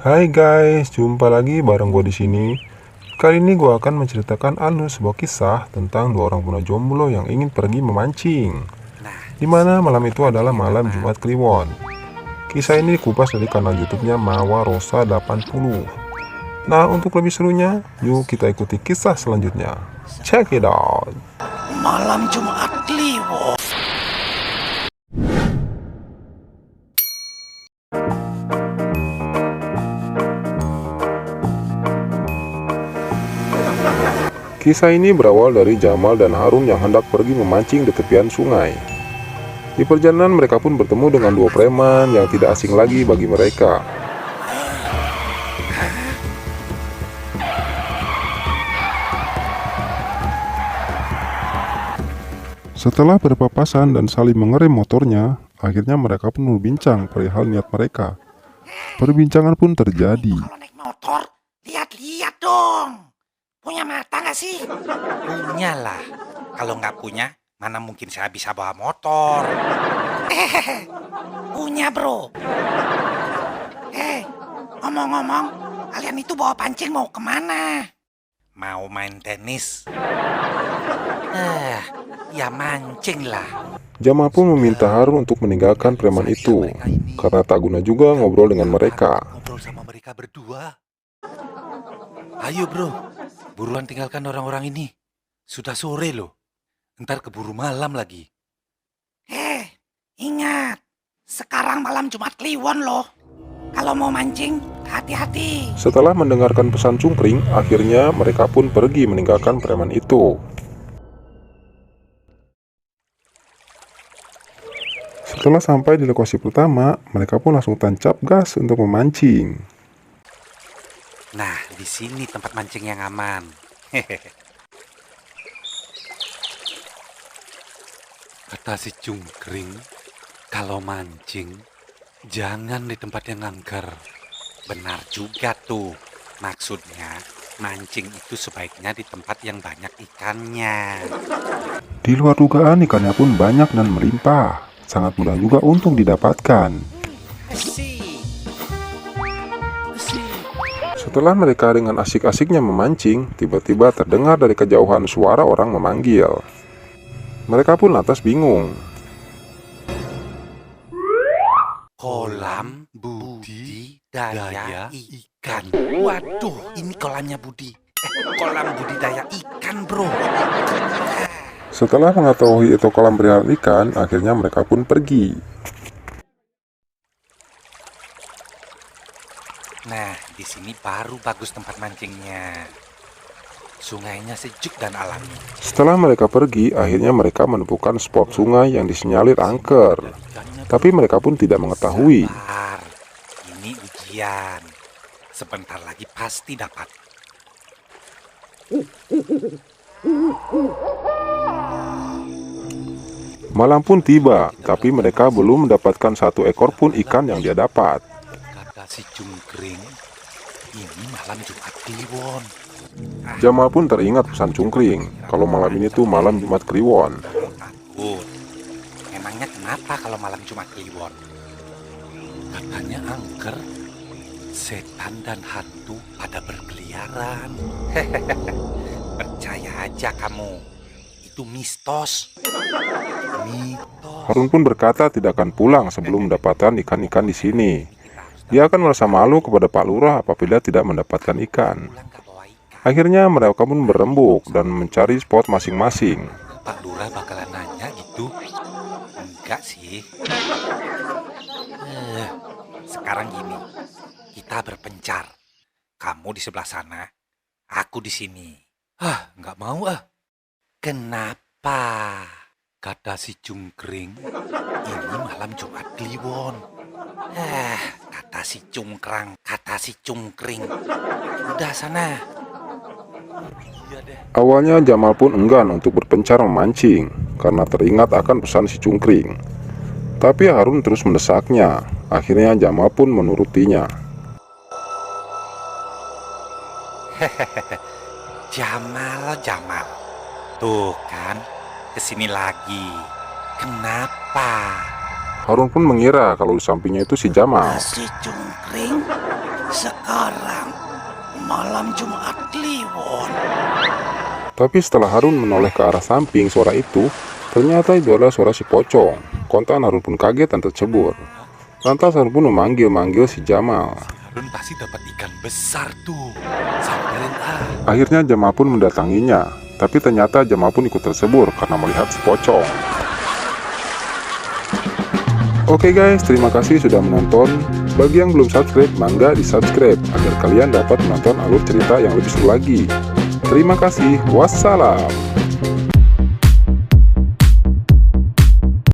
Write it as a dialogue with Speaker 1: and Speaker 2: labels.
Speaker 1: Hai guys, jumpa lagi bareng gue di sini. Kali ini gue akan menceritakan sebuah kisah tentang dua orang pemuda jomblo yang ingin pergi memancing. Dimana malam itu adalah malam Jumat Kliwon. Kisah ini dikupas dari kanal YouTube-nya Mawa Rosa 80. Nah, untuk lebih serunya, yuk kita ikuti kisah selanjutnya. Check it out.
Speaker 2: Malam Jumat Kliwon.
Speaker 1: Kisah ini berawal dari Jamal dan Harun yang hendak pergi memancing di tepian sungai. Di perjalanan mereka pun bertemu dengan dua preman yang tidak asing lagi bagi mereka. Setelah berpapasan dan saling mengerem motornya, akhirnya mereka pun berbincang perihal niat mereka. Perbincangan pun terjadi.
Speaker 2: Kalau naik motor, lihat-lihat dong. Punya mata nggak sih?
Speaker 3: Punya lah. Kalau nggak punya, mana mungkin saya bisa bawa motor.
Speaker 2: Punya bro. Ngomong-ngomong, kalian itu bawa pancing mau kemana?
Speaker 3: Mau main tenis? Ya mancing lah.
Speaker 1: Jamal pun meminta Harun untuk meninggalkan preman itu, karena tak guna juga ngobrol dengan mereka.
Speaker 3: Ngobrol sama mereka berdua. Ayo bro, buruan tinggalkan orang-orang ini. Sudah sore loh. Ntar keburu malam lagi.
Speaker 2: Ingat, sekarang malam Jumat Kliwon loh. Kalau mau mancing, hati-hati.
Speaker 1: Setelah mendengarkan pesan cungkring, akhirnya mereka pun pergi meninggalkan preman itu. Setelah sampai di lokasi pertama, mereka pun langsung tancap gas untuk memancing.
Speaker 3: Nah, di sini tempat mancing yang aman. Kata si cungkring, kalau mancing, jangan di tempat yang angker. Benar juga tuh. Maksudnya, mancing itu sebaiknya di tempat yang banyak ikannya.
Speaker 1: Di luar dugaan, ikannya pun banyak dan melimpah. Sangat mudah juga untuk didapatkan. Setelah mereka dengan asik-asiknya memancing, tiba-tiba terdengar dari kejauhan suara orang memanggil. Mereka pun lantas bingung.
Speaker 3: Kolam budidaya ikan. Waduh, ini kolamnya kolam budidaya ikan, bro.
Speaker 1: Setelah mengetahui itu kolam perihal ikan, akhirnya mereka pun pergi.
Speaker 3: Nah, di sini baru bagus tempat mancingnya. Sungainya sejuk dan alami.
Speaker 1: Setelah mereka pergi, akhirnya mereka menemukan spot sungai yang disinyalir angker. Tapi mereka pun tidak mengetahui.
Speaker 3: Sabar, ini ujian. Sebentar lagi pasti dapat.
Speaker 1: Malam pun tiba, tapi mereka belum mendapatkan satu ekor pun ikan yang dia dapat.
Speaker 3: Kata si cungkring, ini malam Jumat Kliwon.
Speaker 1: Jamal pun teringat pesan cungkring, kalau malam ini tuh malam Jumat Kliwon.
Speaker 3: Takut. Emangnya kenapa kalau malam Jumat Kliwon? Katanya angker, setan dan hantu pada berkeliaran. Percaya aja kamu, itu mistos.
Speaker 1: Harun pun berkata tidak akan pulang sebelum mendapatkan ikan-ikan di sini. Dia akan merasa malu kepada Pak Lurah apabila tidak mendapatkan ikan. Akhirnya mereka pun berembuk dan mencari spot masing-masing.
Speaker 3: Pak Lurah bakalan nanya gitu? Enggak sih. Sekarang gini, kita berpencar. Kamu di sebelah sana, aku di sini. Nggak mau ah. Kenapa? Kata si cungkring, ini malam Jumat Kliwon. Kata si cungkring. Udah sana.
Speaker 1: Awalnya Jamal pun enggan untuk berpencar memancing karena teringat akan pesan si cungkring. Tapi Harun terus mendesaknya. Akhirnya Jamal pun menurutinya.
Speaker 3: Jamal. Tuh kan, kesini lagi. Kenapa?
Speaker 1: Harun pun mengira kalau di sampingnya itu si Jamal.
Speaker 2: Si cungkring Sekarang malam Jumat Kliwon.
Speaker 1: Tapi setelah Harun menoleh ke arah samping suara itu, ternyata itu adalah suara si pocong. Kontan Harun pun kaget dan tercebur. Lantas Harun pun memanggil si Jamal.
Speaker 3: Harun pasti dapat ikan besar tuh. Samperin ah.
Speaker 1: Akhirnya Jamal pun mendatanginya. Tapi ternyata Jamal pun ikut tersebur karena melihat si pocong. Oke guys, terima kasih sudah menonton. Bagi yang belum subscribe, mangga di subscribe agar kalian dapat menonton alur cerita yang lebih seru lagi. Terima kasih, wassalam.